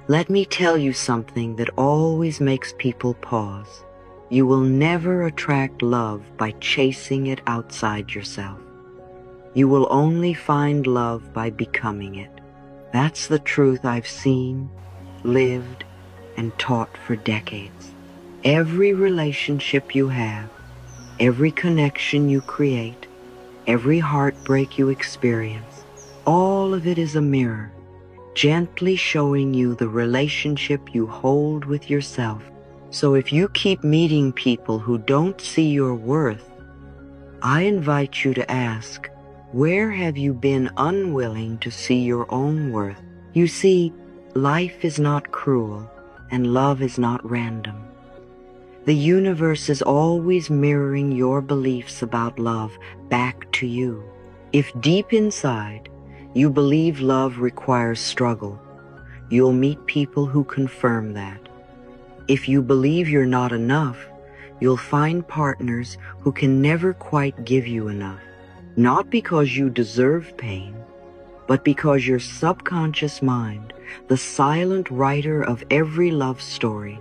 Let me tell you something that always makes people pause. You will never attract love by chasing it outside yourself. You will only find love by becoming it. That's the truth I've seen, lived, and taught for decades. Every relationship you have, every connection you create, every heartbreak you experience, all of it is a mirror, gently showing you the relationship you hold with yourself. So if you keep meeting people who don't see your worth, I invite you to ask, where have you been unwilling to see your own worth? You see, life is not cruel, and love is not random. The universe is always mirroring your beliefs about love back to you. If deep inside you believe love requires struggle, you'll meet people who confirm that. If you believe you're not enough, you'll find partners who can never quite give you enough. Not because you deserve pain, but because your subconscious mind, the silent writer of every love story,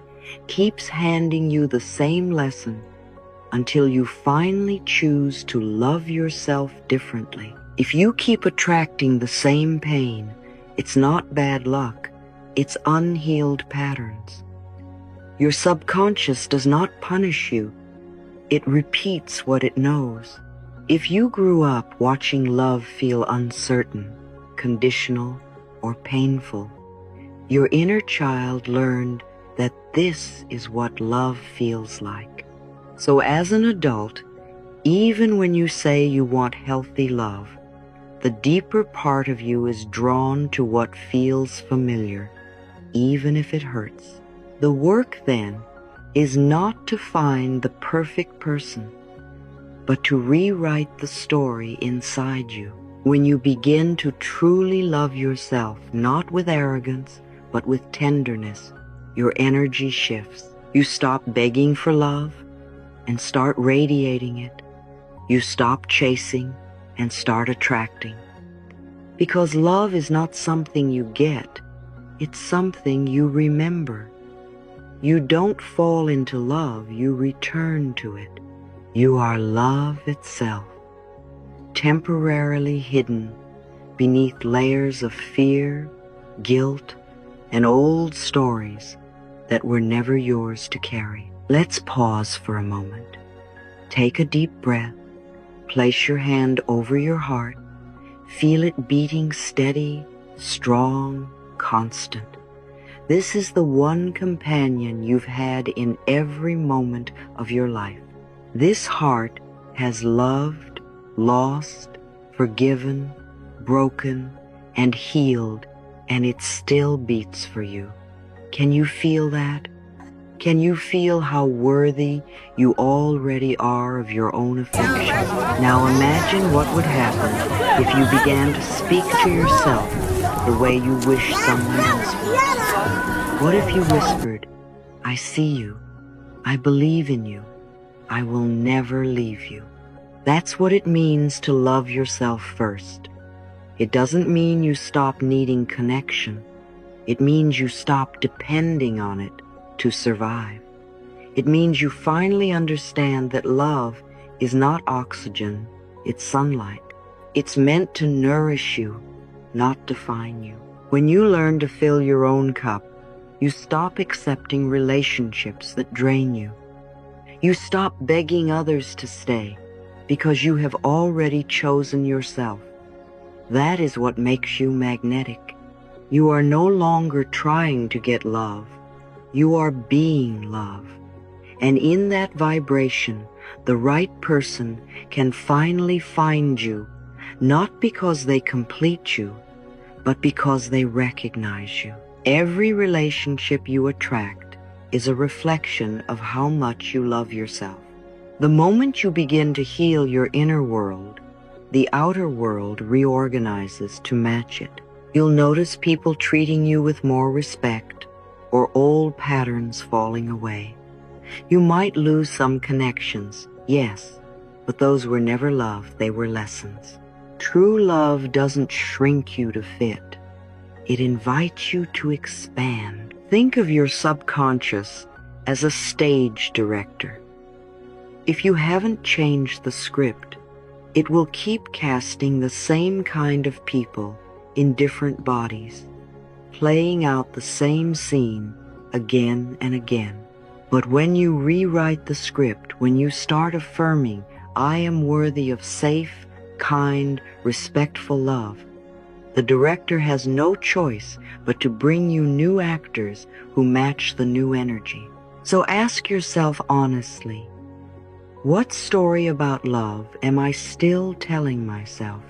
keeps handing you the same lesson until you finally choose to love yourself differently. If you keep attracting the same pain, it's not bad luck, it's unhealed patterns. Your subconscious does not punish you, it repeats what it knows. If you grew up watching love feel uncertain, conditional, or painful, your inner child learned that this is what love feels like. So as an adult, even when you say you want healthy love, the deeper part of you is drawn to what feels familiar, even if it hurts. The work, then, is not to find the perfect person, but to rewrite the story inside you. When you begin to truly love yourself, not with arrogance, but with tenderness, your energy shifts. You stop begging for love and start radiating it. You stop chasing and start attracting. Because love is not something you get, it's something you remember. You don't fall into love, you return to it. You are love itself, temporarily hidden beneath layers of fear, guilt, and old stories that were never yours to carry. Let's pause for a moment. Take a deep breath, place your hand over your heart, feel it beating steady, strong, constant. This is the one companion you've had in every moment of your life. This heart has loved, lost, forgiven, broken, and healed, and it still beats for you. Can you feel that? Can you feel how worthy you already are of your own affection? Now imagine what would happen if you began to speak to yourself the way you wish someone else would. What if you whispered, I see you, I believe in you, I will never leave you. That's what it means to love yourself first. It doesn't mean you stop needing connection. It means you stop depending on it to survive. It means you finally understand that love is not oxygen, it's sunlight. It's meant to nourish you, not define you. When you learn to fill your own cup, you stop accepting relationships that drain you. You stop begging others to stay because you have already chosen yourself. That is what makes you magnetic. You are no longer trying to get love. You are being love. And in that vibration, the right person can finally find you, not because they complete you, but because they recognize you. Every relationship you attract is a reflection of how much you love yourself. The moment you begin to heal your inner world, the outer world reorganizes to match it. You'll notice people treating you with more respect, or old patterns falling away. You might lose some connections, yes, but those were never love, they were lessons. True love doesn't shrink you to fit. It invites you to expand. Think of your subconscious as a stage director. If you haven't changed the script, it will keep casting the same kind of people in different bodies, playing out the same scene again and again. But when you rewrite the script, when you start affirming, I am worthy of safe, kind, respectful love, the director has no choice but to bring you new actors who match the new energy. So ask yourself honestly, what story about love am I still telling myself?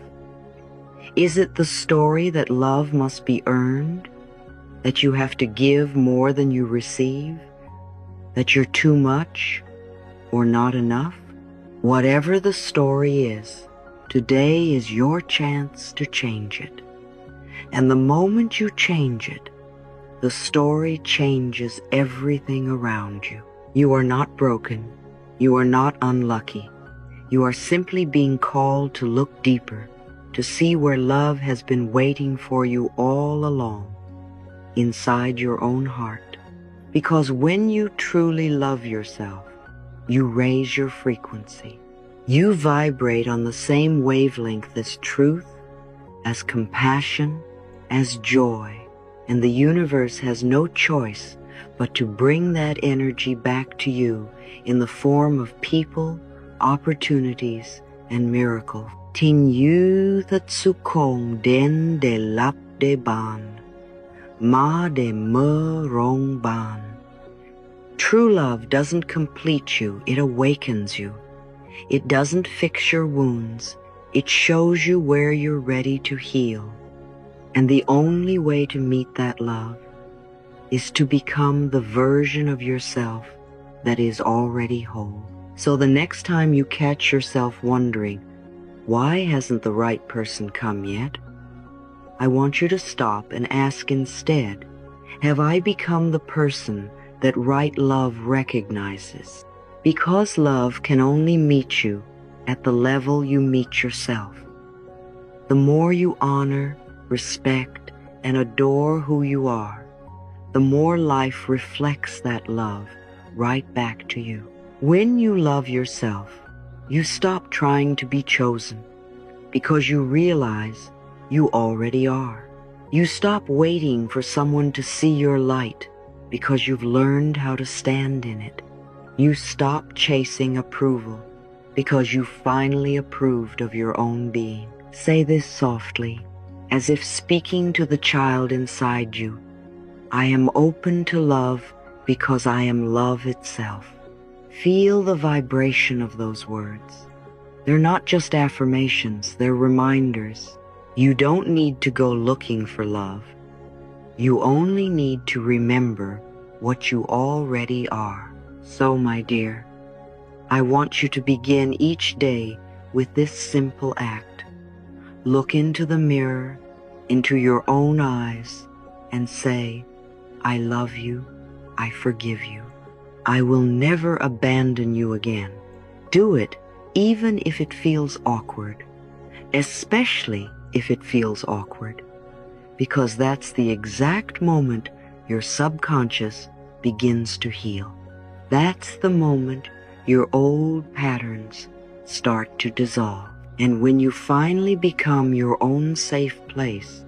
Is it the story that love must be earned? That you have to give more than you receive? That you're too much or not enough? Whatever the story is, today is your chance to change it. And the moment you change it, the story changes everything around you. You are not broken. You are not unlucky. You are simply being called to look deeper, to see where love has been waiting for you all along, inside your own heart. Because when you truly love yourself, you raise your frequency. You vibrate on the same wavelength as truth, as compassion, as joy, and the universe has no choice but to bring that energy back to you in the form of people, opportunities, and miracles. Tin yu that sukong den de lap de ban, ma de me rong ban. True love doesn't complete you, it awakens you. It doesn't fix your wounds, it shows you where you're ready to heal. And the only way to meet that love is to become the version of yourself that is already whole. So the next time you catch yourself wondering, why hasn't the right person come yet? I want you to stop and ask instead, have I become the person that right love recognizes? Because love can only meet you at the level you meet yourself. The more you honor, respect, and adore who you are, the more life reflects that love right back to you. When you love yourself, you stop trying to be chosen because you realize you already are. You stop waiting for someone to see your light because you've learned how to stand in it. You stop chasing approval because you finally approved of your own being. Say this softly, as if speaking to the child inside you. I am open to love because I am love itself. Feel the vibration of those words. They're not just affirmations, they're reminders. You don't need to go looking for love. You only need to remember what you already are. So, my dear, I want you to begin each day with this simple act. Look into the mirror, into your own eyes, and say, I love you, I forgive you. I will never abandon you again. Do it even if it feels awkward, especially if it feels awkward, because that's the exact moment your subconscious begins to heal. That's the moment your old patterns start to dissolve. And when you finally become your own safe place,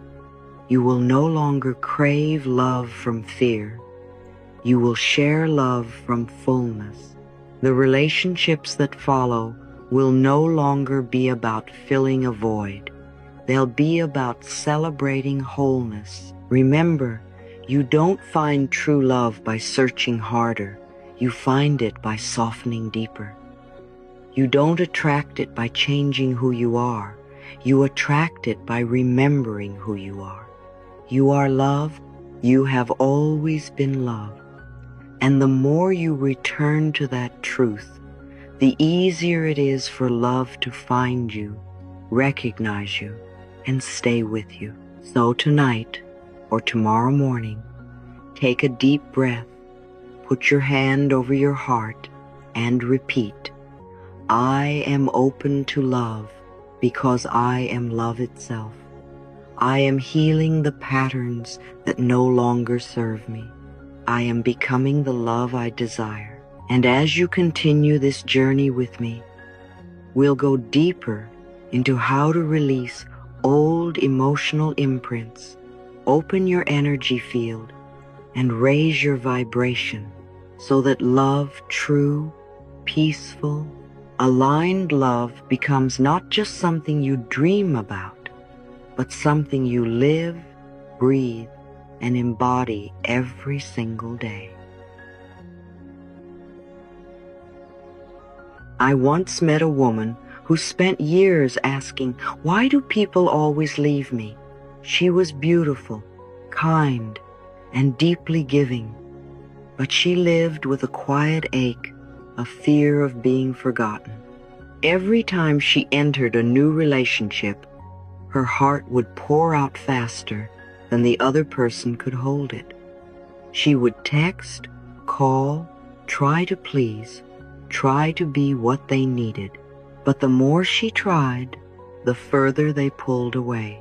you will no longer crave love from fear. You will share love from fullness. The relationships that follow will no longer be about filling a void. They'll be about celebrating wholeness. Remember, you don't find true love by searching harder. You find it by softening deeper. You don't attract it by changing who you are. You attract it by remembering who you are. You are love. You have always been love. And the more you return to that truth, the easier it is for love to find you, recognize you, and stay with you. So tonight, or tomorrow morning, take a deep breath, put your hand over your heart, and repeat, I am open to love because I am love itself. I am healing the patterns that no longer serve me. I am becoming the love I desire. And as you continue this journey with me, we'll go deeper into how to release old emotional imprints, open your energy field, and raise your vibration so that love, true, peaceful, aligned love becomes not just something you dream about, but something you live, breathe, and embody every single day. I once met a woman who spent years asking, "Why do people always leave me?" She was beautiful, kind, and deeply giving, but she lived with a quiet ache of fear of being forgotten. Every time she entered a new relationship, her heart would pour out faster than the other person could hold it. She would text, call, try to please, try to be what they needed. But the more she tried, the further they pulled away.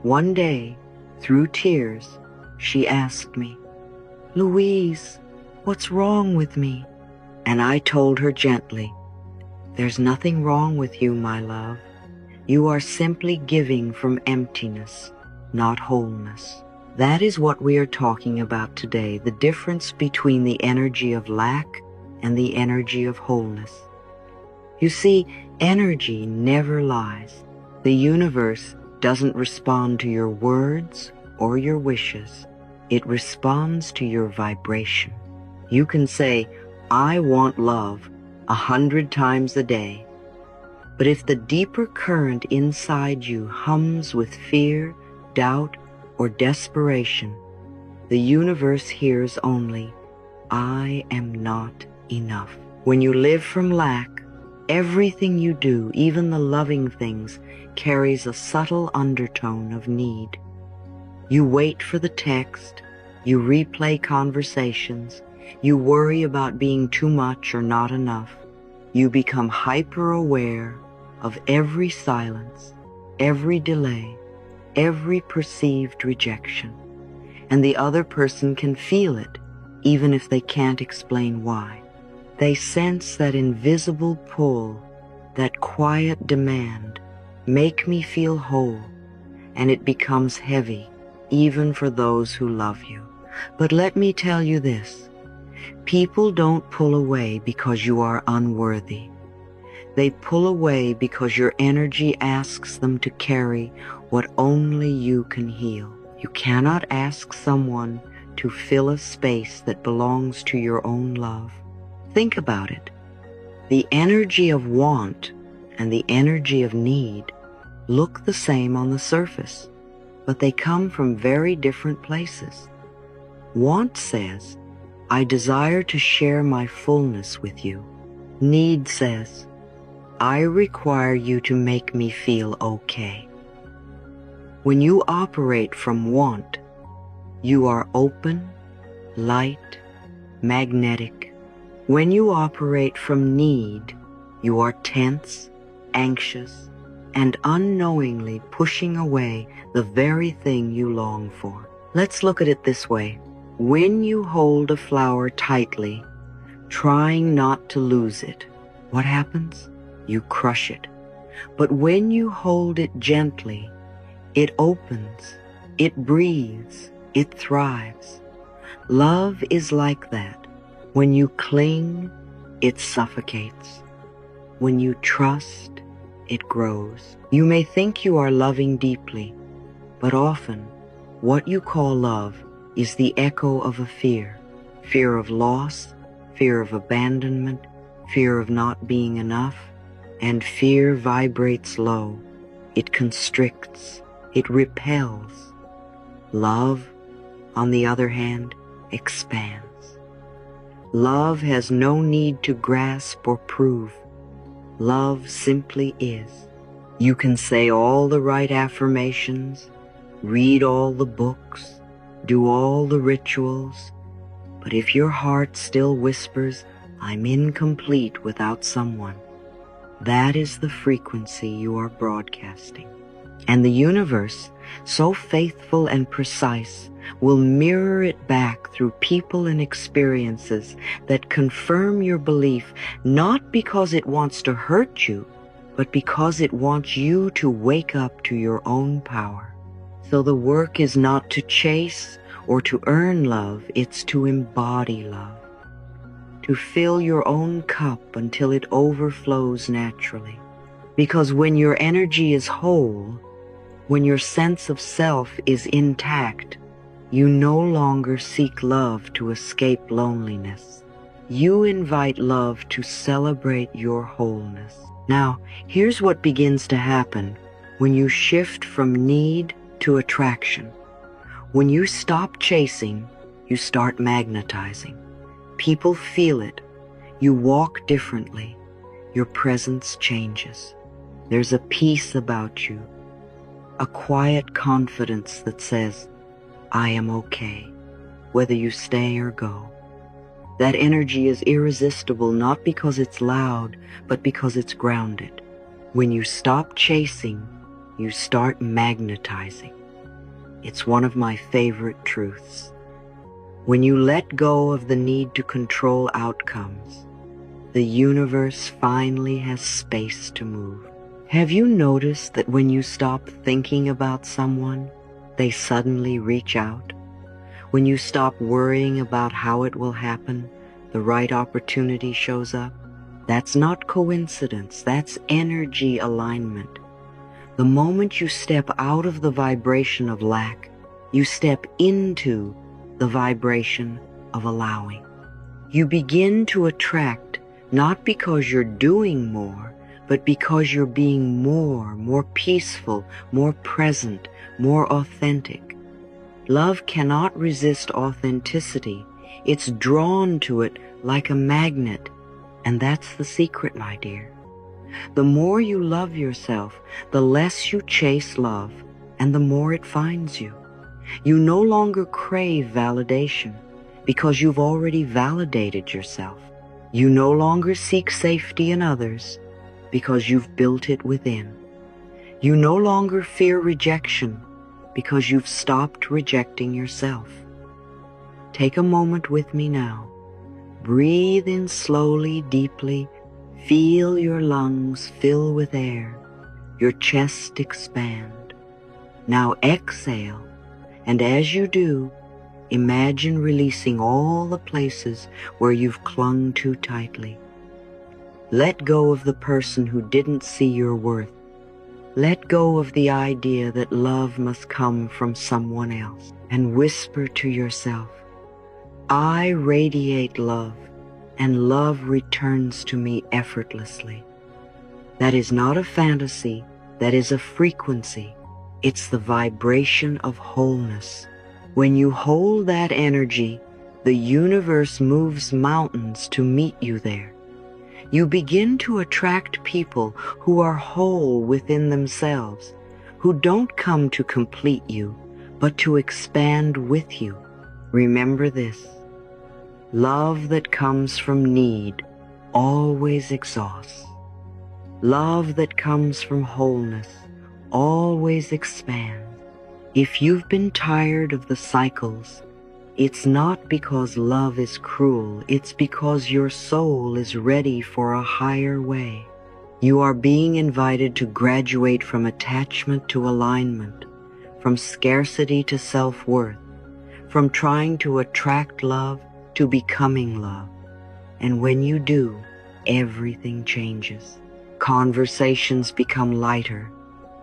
One day, through tears, she asked me, "Louise, what's wrong with me?" And I told her gently, "There's nothing wrong with you, my love. You are simply giving from emptiness, not wholeness." That is what we are talking about today, the difference between the energy of lack and the energy of wholeness. You see, energy never lies. The universe doesn't respond to your words or your wishes. It responds to your vibration. You can say, "I want love," 100 times a day. But if the deeper current inside you hums with fear, doubt, or desperation, the universe hears only, "I am not enough." When you live from lack, everything you do, even the loving things, carries a subtle undertone of need. You wait for the text, you replay conversations, you worry about being too much or not enough. You become hyper-aware of every silence, every delay, every perceived rejection. And the other person can feel it, even if they can't explain why. They sense that invisible pull, that quiet demand, "Make me feel whole," and it becomes heavy, even for those who love you. But let me tell you this, people don't pull away because you are unworthy. They pull away because your energy asks them to carry what only you can heal. You cannot ask someone to fill a space that belongs to your own love. Think about it. The energy of want and the energy of need look the same on the surface, but they come from very different places. Want says, "I desire to share my fullness with you." Need says, "I require you to make me feel okay." When you operate from want, you are open, light, magnetic. When you operate from need, you are tense, anxious, and unknowingly pushing away the very thing you long for. Let's look at it this way. When you hold a flower tightly, trying not to lose it, what happens? You crush it. But when you hold it gently, it opens, it breathes, it thrives. Love is like that. When you cling, it suffocates. When you trust, it grows. You may think you are loving deeply, but often what you call love is the echo of a fear. Fear of loss, fear of abandonment, fear of not being enough. And fear vibrates low. It constricts. It repels. Love, on the other hand, expands. Love has no need to grasp or prove. Love simply is. You can say all the right affirmations, read all the books, do all the rituals, but if your heart still whispers, "I'm incomplete without someone," that is the frequency you are broadcasting. And the universe so faithful and precise, will mirror it back through people and experiences that confirm your belief, not because it wants to hurt you, but because it wants you to wake up to your own power. So the work is not to chase or to earn love, it's to embody love, to fill your own cup until it overflows naturally. Because when your energy is whole, when your sense of self is intact, you no longer seek love to escape loneliness. You invite love to celebrate your wholeness. Now, here's what begins to happen when you shift from need to attraction. When you stop chasing, you start magnetizing. People feel it. You walk differently. Your presence changes. There's a peace about you, a quiet confidence that says, I am okay, whether you stay or go. That energy is irresistible, not because it's loud, but because it's grounded. When you stop chasing, you start magnetizing. It's one of my favorite truths. When you let go of the need to control outcomes, the universe finally has space to move. Have you noticed that when you stop thinking about someone, they suddenly reach out? When you stop worrying about how it will happen, the right opportunity shows up? That's not coincidence, that's energy alignment. The moment you step out of the vibration of lack, you step into the vibration of allowing. You begin to attract not because you're doing more, but because you're being more peaceful, more present, more authentic. Love cannot resist authenticity. It's drawn to it like a magnet. And that's the secret, my dear. The more you love yourself, the less you chase love, and the more it finds you. You no longer crave validation because you've already validated yourself. You no longer seek safety in others because you've built it within. You no longer fear rejection because you've stopped rejecting yourself. Take a moment with me now. Breathe in slowly, deeply. Feel your lungs fill with air, your chest expand. Now exhale, and as you do, imagine releasing all the places where you've clung too tightly. Let go of the person who didn't see your worth. Let go of the idea that love must come from someone else, and whisper to yourself, I radiate love, and love returns to me effortlessly. That is not a fantasy, that is a frequency. It's the vibration of wholeness. When you hold that energy, the universe moves mountains to meet you there. You begin to attract people who are whole within themselves, who don't come to complete you, but to expand with you. Remember this. Love that comes from need always exhausts. Love that comes from wholeness always expands. If you've been tired of the cycles, it's not because love is cruel, it's because your soul is ready for a higher way. You are being invited to graduate from attachment to alignment, from scarcity to self-worth, from trying to attract love to becoming love. And when you do, everything changes. Conversations become lighter.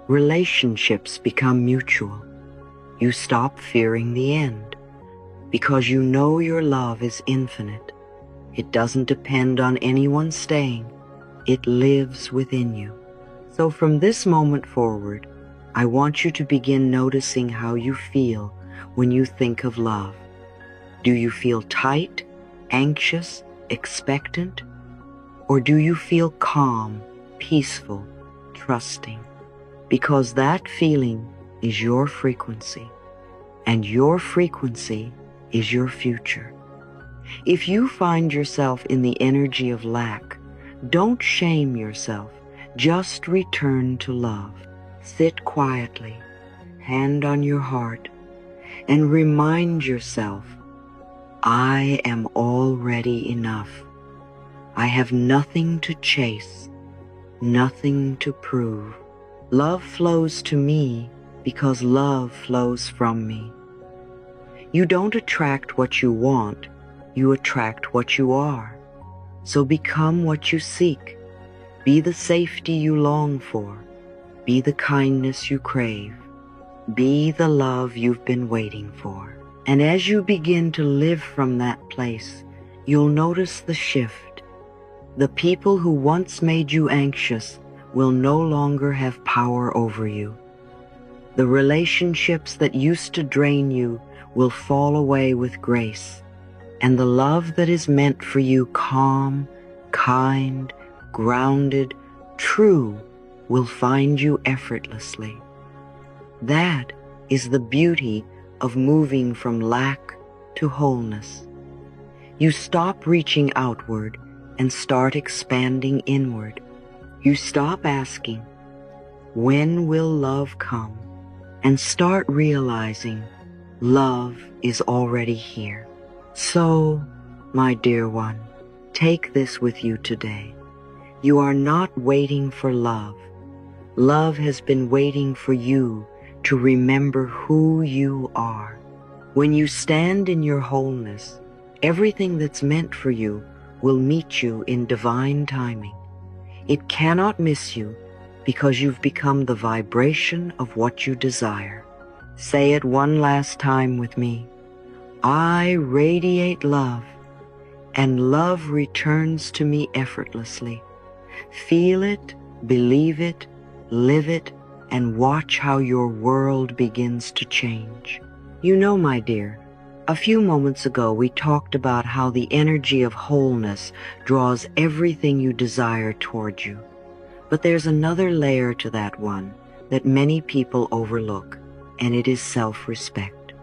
Relationships become mutual. You stop fearing the end because you know your love is infinite. It doesn't depend on anyone staying. It lives within you. So from this moment forward, I want you to begin noticing how you feel when you think of love. Do you feel tight, anxious, expectant? Or do you feel calm, peaceful, trusting? Because that feeling is your frequency, and your frequency is your future. If you find yourself in the energy of lack, don't shame yourself. Just return to love. Sit quietly. hand on your heart, and remind yourself, I am already enough. I have nothing to chase, nothing to prove. Love flows to me because love flows from me. You don't attract what you want, you attract what you are. So become what you seek. Be the safety you long for. Be the kindness you crave. Be the love you've been waiting for. And as you begin to live from that place, you'll notice the shift. The people who once made you anxious will no longer have power over you. The relationships that used to drain you will fall away with grace, and the love that is meant for you, calm, kind, grounded, true, will find you effortlessly. That is the beauty of moving from lack to wholeness. You stop reaching outward and start expanding inward. You stop asking, when will love come? And start realizing love is already here. So, my dear one, take this with you today. You are not waiting for love. Love has been waiting for you to remember who you are. When you stand in your wholeness, everything that's meant for you will meet you in divine timing. It cannot miss you because you've become the vibration of what you desire. Say it one last time with me. I radiate love, and love returns to me effortlessly. Feel it, believe it, live it, and watch how your world begins to change. You know, my dear, a few moments ago we talked about how the energy of wholeness draws everything you desire toward you. But there's another layer to that one that many people overlook, and it is self-respect.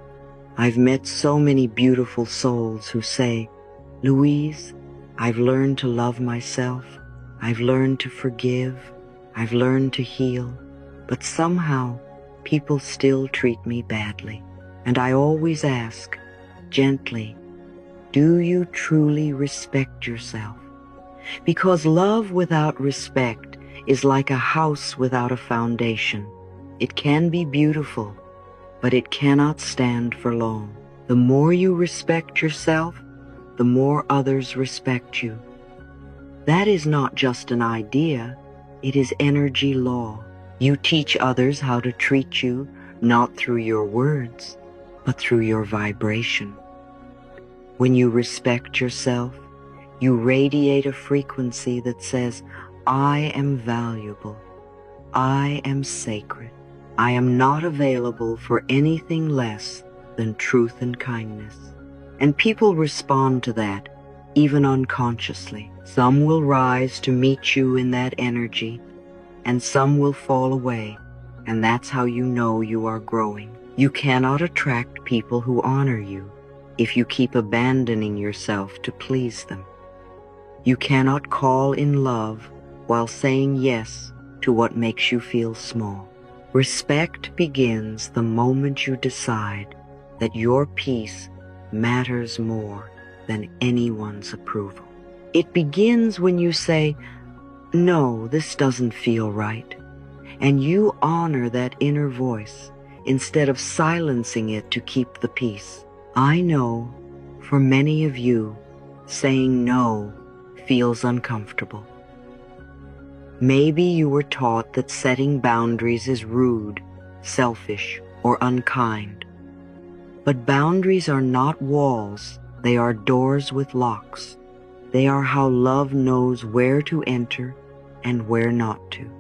I've met so many beautiful souls who say, Louise, I've learned to love myself, I've learned to forgive, I've learned to heal, but somehow people still treat me badly. And I always ask, gently, do you truly respect yourself? Because love without respect is like a house without a foundation. It can be beautiful, but it cannot stand for long. The more you respect yourself, the more others respect you. That is not just an idea, it is energy law. You teach others how to treat you, not through your words, but through your vibration. When you respect yourself, you radiate a frequency that says, I am valuable, I am sacred, I am not available for anything less than truth and kindness. And people respond to that, even unconsciously. Some will rise to meet you in that energy, and some will fall away, and that's how you know you are growing. You cannot attract people who honor you if you keep abandoning yourself to please them. You cannot call in love while saying yes to what makes you feel small. Respect begins the moment you decide that your peace matters more than anyone's approval. It begins when you say, no, this doesn't feel right, and you honor that inner voice instead of silencing it to keep the peace. I know for many of you, saying no feels uncomfortable. Maybe you were taught that setting boundaries is rude, selfish, or unkind. But boundaries are not walls, they are doors with locks. They are how love knows where to enter and where not to.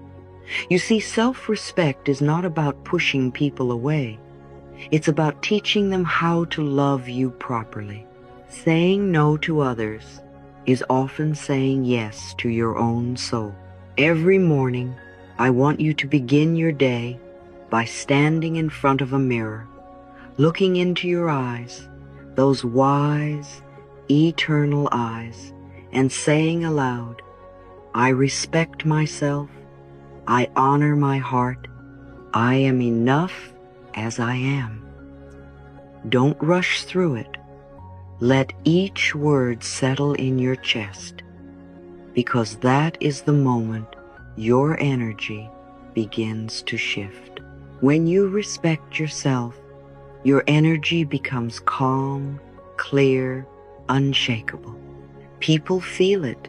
You see, self-respect is not about pushing people away. It's about teaching them how to love you properly. Saying no to others is often saying yes to your own soul. Every morning, I want you to begin your day by standing in front of a mirror, looking into your eyes, those wise, eternal eyes, and saying aloud, I respect myself, I honor my heart, I am enough, as I am. Don't rush through it. Let each word settle in your chest, because that is the moment your energy begins to shift. When you respect yourself, your energy becomes calm, clear, unshakable. People feel it.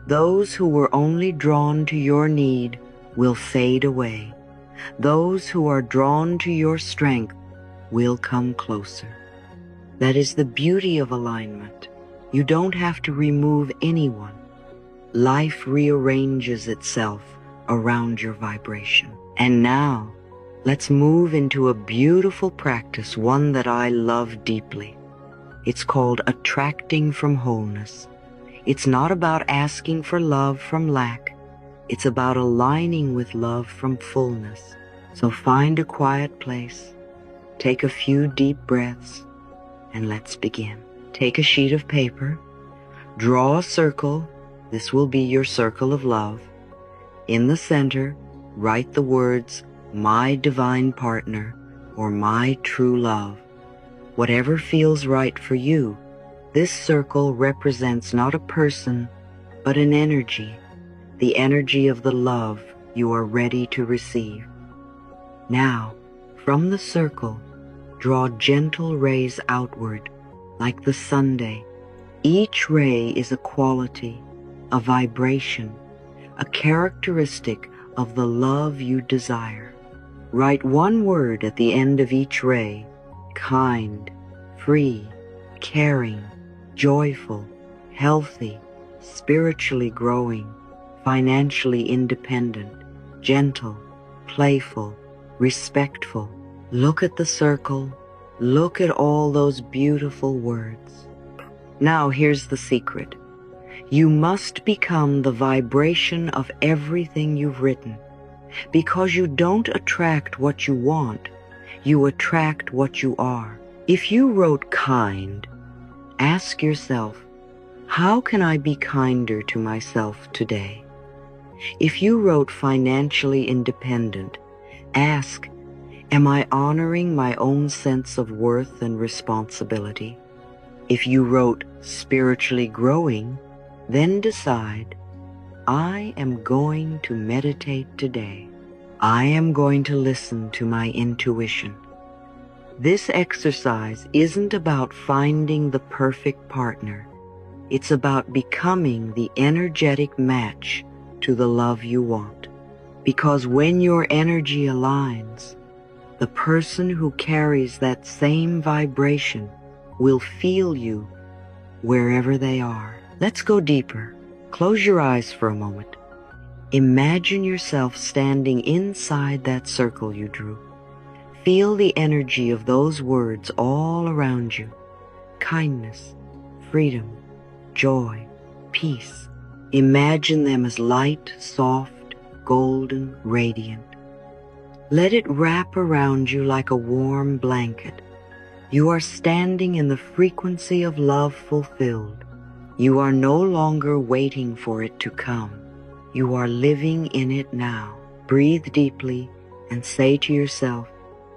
Those who were only drawn to your need will fade away. Those who are drawn to your strength will come closer. That is the beauty of alignment. You don't have to remove anyone. Life rearranges itself around your vibration. And now, let's move into a beautiful practice, one that I love deeply. It's called attracting from wholeness. It's not about asking for love from lack. It's about aligning with love from fullness. So find a quiet place, take a few deep breaths, and let's begin. Take a sheet of paper, draw a circle. This will be your circle of love. In the center, write the words, "My divine partner," or "My true love." Whatever feels right for you. This circle represents not a person, but an energy, the energy of the love you are ready to receive. Now, from the circle, draw gentle rays outward, like the sunday. Each ray is a quality, a vibration, a characteristic of the love you desire. Write one word at the end of each ray: kind, free, caring, joyful, healthy, spiritually growing, financially independent, gentle, playful, respectful. Look at the circle. Look at all those beautiful words. Now here's the secret. You must become the vibration of everything you've written, because you don't attract what you want, you attract what you are. If you wrote kind, ask yourself, how can I be kinder to myself today? If you wrote financially independent, ask, am I honoring my own sense of worth and responsibility? If you wrote spiritually growing, then decide, I am going to meditate today. I am going to listen to my intuition. This exercise isn't about finding the perfect partner. It's about becoming the energetic match to the love you want. Because when your energy aligns, the person who carries that same vibration will feel you wherever they are. Let's go deeper. Close your eyes for a moment. Imagine yourself standing inside that circle you drew. Feel the energy of those words all around you. Kindness, freedom, joy, peace. Imagine them as light, soft, golden, radiant. Let it wrap around you like a warm blanket. You are standing in the frequency of love fulfilled. You are no longer waiting for it to come. You are living in it now. Breathe deeply and say to yourself,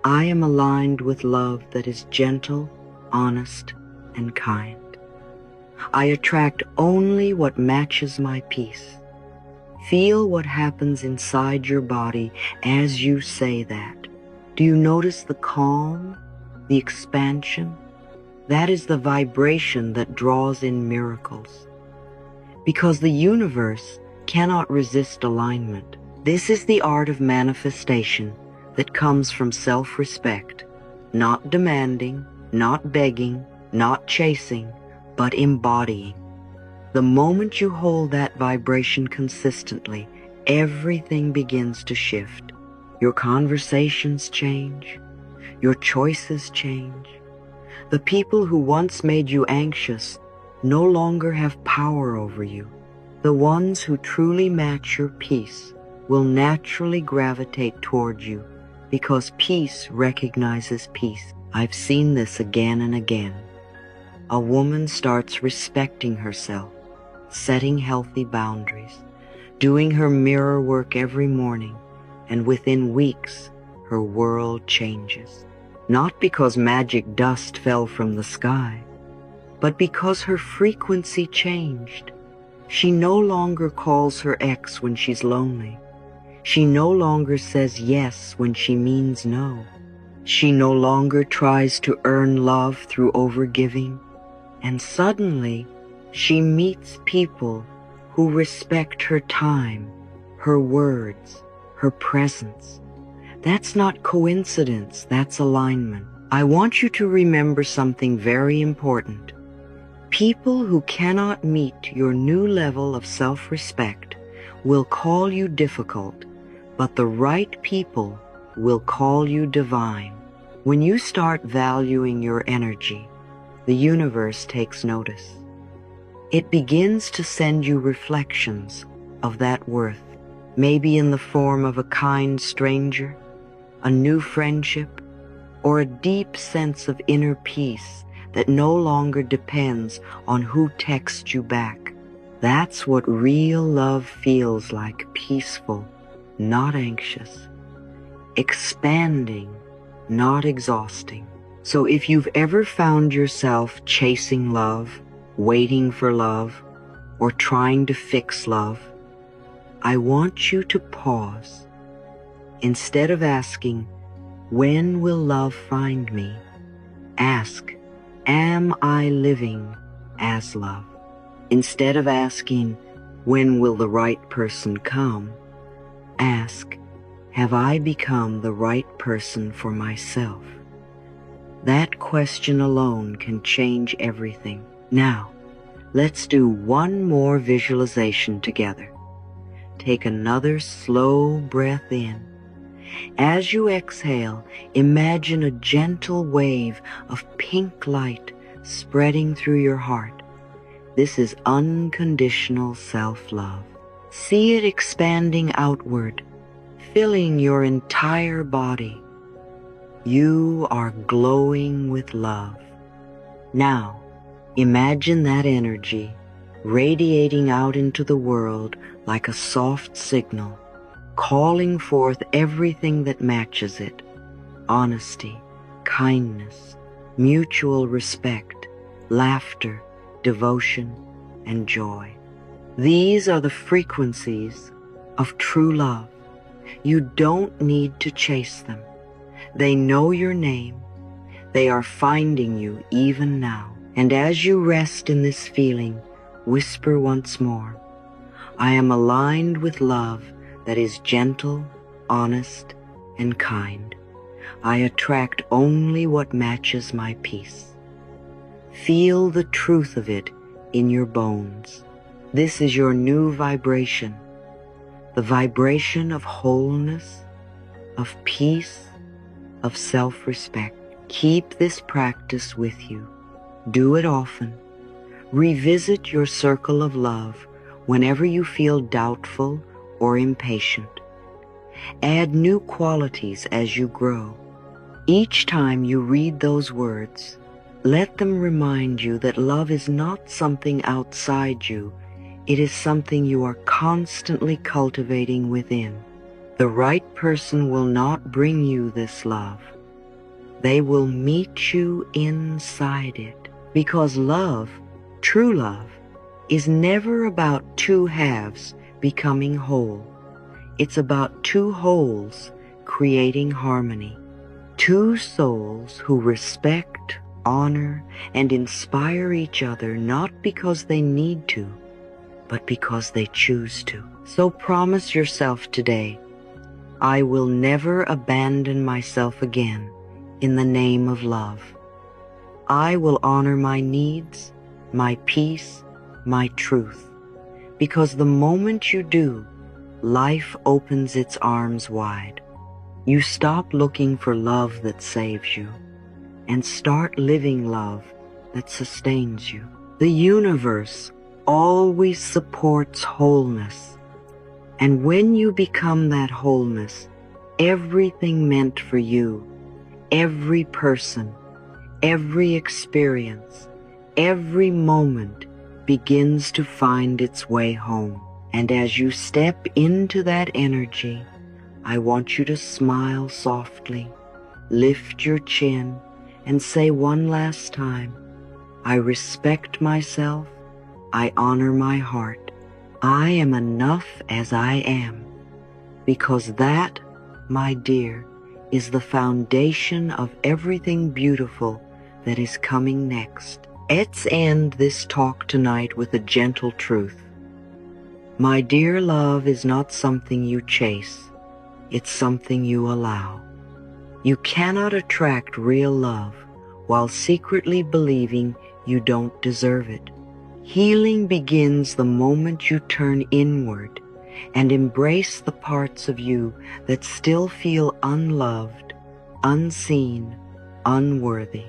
I am aligned with love that is gentle, honest, and kind. I attract only what matches my peace. Feel what happens inside your body as you say that. Do you notice the calm, the expansion? That is the vibration that draws in miracles. Because the universe cannot resist alignment. This is the art of manifestation that comes from self-respect, not demanding, not begging, not chasing, but embodying. The moment you hold that vibration consistently, everything begins to shift. Your conversations change. Your choices change. The people who once made you anxious no longer have power over you. The ones who truly match your peace will naturally gravitate toward you because peace recognizes peace. I've seen this again and again. A woman starts respecting herself, setting healthy boundaries, doing her mirror work every morning, and within weeks, her world changes. Not because magic dust fell from the sky, but because her frequency changed. She no longer calls her ex when she's lonely. She no longer says yes when she means no. She no longer tries to earn love through overgiving. And suddenly, she meets people who respect her time, her words, her presence. That's not coincidence, that's alignment. I want you to remember something very important. People who cannot meet your new level of self-respect will call you difficult, but the right people will call you divine. When you start valuing your energy, the universe takes notice. It begins to send you reflections of that worth, maybe in the form of a kind stranger, a new friendship, or a deep sense of inner peace that no longer depends on who texts you back. That's what real love feels like, peaceful, not anxious, expanding, not exhausting. So if you've ever found yourself chasing love, waiting for love, or trying to fix love, I want you to pause. Instead of asking, when will love find me? Ask, am I living as love? Instead of asking, when will the right person come? Ask, have I become the right person for myself? That question alone can change everything. Now, let's do one more visualization together. Take another slow breath in. As you exhale, imagine a gentle wave of pink light spreading through your heart. This is unconditional self-love. See it expanding outward, filling your entire body. You are glowing with love. Now, imagine that energy radiating out into the world like a soft signal, calling forth everything that matches it: honesty, kindness, mutual respect, laughter, devotion, and joy. These are the frequencies of true love. You don't need to chase them. They know your name. They are finding you even now. And as you rest in this feeling, whisper once more, I am aligned with love that is gentle, honest, and kind. I attract only what matches my peace. Feel the truth of it in your bones. This is your new vibration, the vibration of wholeness, of peace, of self-respect. Keep this practice with you. Do it often. Revisit your circle of love whenever you feel doubtful or impatient. Add new qualities as you grow. Each time you read those words, let them remind you that love is not something outside you. It is something you are constantly cultivating within. The right person will not bring you this love. They will meet you inside it. Because love, true love, is never about two halves becoming whole. It's about two wholes creating harmony. Two souls who respect, honor, and inspire each other not because they need to, but because they choose to. So promise yourself today, I will never abandon myself again in the name of love. I will honor my needs, my peace, my truth. Because the moment you do, life opens its arms wide. You stop looking for love that saves you and start living love that sustains you. The universe always supports wholeness. And when you become that wholeness, everything meant for you, every person, every experience, every moment begins to find its way home. And as you step into that energy, I want you to smile softly, lift your chin, and say one last time, I respect myself, I honor my heart. I am enough as I am, because that, my dear, is the foundation of everything beautiful that is coming next. Let's end this talk tonight with a gentle truth. My dear love is not something you chase, it's something you allow. You cannot attract real love while secretly believing you don't deserve it. Healing begins the moment you turn inward and embrace the parts of you that still feel unloved, unseen, unworthy.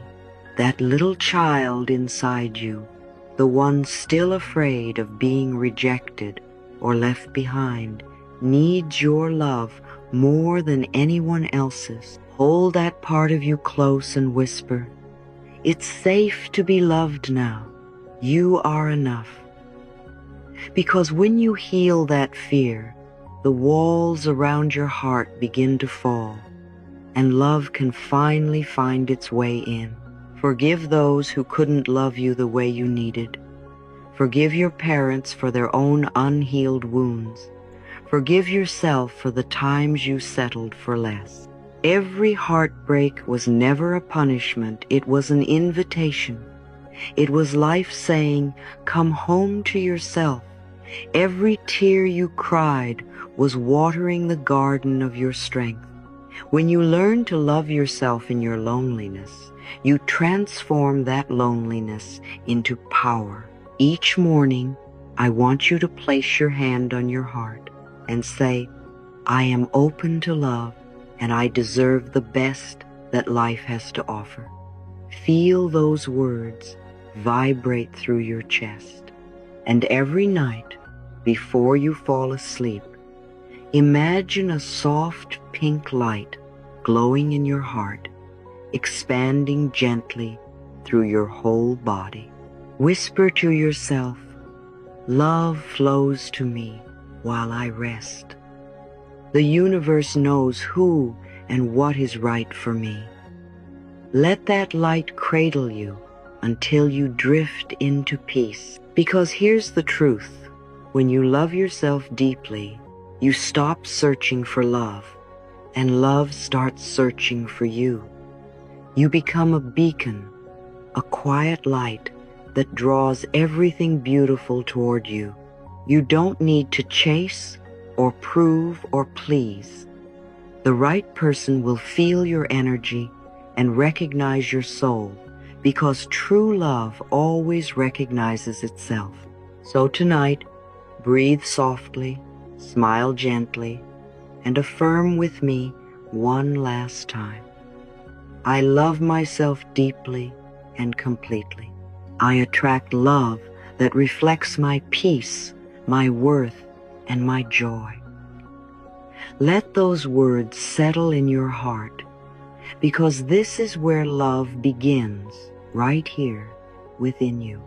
That little child inside you, the one still afraid of being rejected or left behind, needs your love more than anyone else's. Hold that part of you close and whisper, it's safe to be loved now. You are enough. Because when you heal that fear, the walls around your heart begin to fall, and love can finally find its way in. Forgive those who couldn't love you the way you needed. Forgive your parents for their own unhealed wounds. Forgive yourself for the times you settled for less. Every heartbreak was never a punishment, it was an invitation. It was life saying, come home to yourself. Every tear you cried was watering the garden of your strength. When you learn to love yourself in your loneliness, you transform that loneliness into power. Each morning, I want you to place your hand on your heart and say, I am open to love and I deserve the best that life has to offer. Feel those words vibrate through your chest. And every night, before you fall asleep, imagine a soft pink light glowing in your heart, expanding gently through your whole body. Whisper to yourself, love flows to me while I rest. The universe knows who and what is right for me. Let that light cradle you until you drift into peace. Because here's the truth. When you love yourself deeply, you stop searching for love, and love starts searching for you. You become a beacon, a quiet light that draws everything beautiful toward you. You don't need to chase or prove or please. The right person will feel your energy and recognize your soul, because true love always recognizes itself. So tonight, breathe softly, smile gently, and affirm with me one last time. I love myself deeply and completely. I attract love that reflects my peace, my worth, and my joy. Let those words settle in your heart, because this is where love begins, right here within you.